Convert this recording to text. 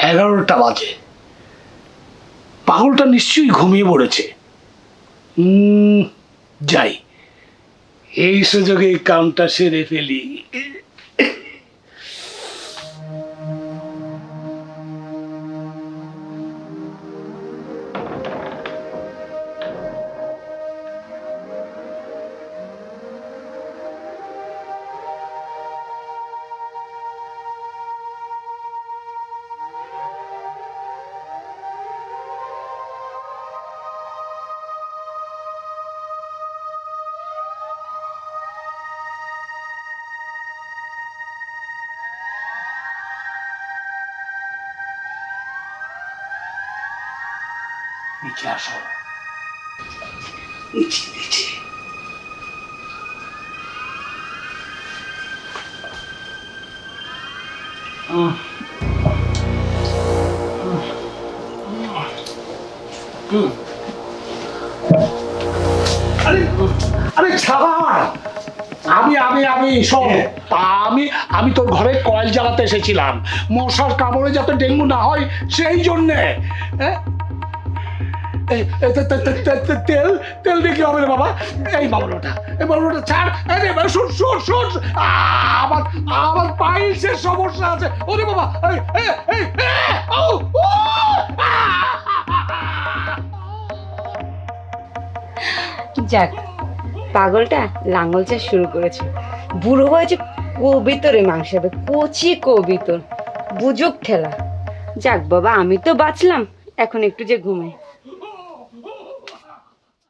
11টা বাজে। পাগলটা নিশ্চয়ই ঘুমিয়ে পড়েছে। যাই, এই সুযোগে কামটা সেরে ফেলি। নিচে আসো, নিচে নিচে। আরে আরে ছাড়। আমি আমি আমি শোন, আমি আমি তোর ঘরে কয়েল জ্বালাতে এসেছিলাম, মশার কামড়ে যাতে ডেঙ্গু না হয় সেই জন্যে। তেল তেল দিয়ে কি হবে রে বাবা? এই বাবুটা ছাড়। শোন শোন শোন, আমার আমার পাইলসের সমস্যা আছে। ওরে বাবা, যাক, পাগলটা লাঙ্গল চাষ শুরু করেছে। বুড়ো হয়েছে, কবিতরে মাংস হবে, কচি কবিতর, বুঝুক ঠেলা। যাক বাবা, আমি তো বাঁচলাম, এখন একটু যে ঘুমাই।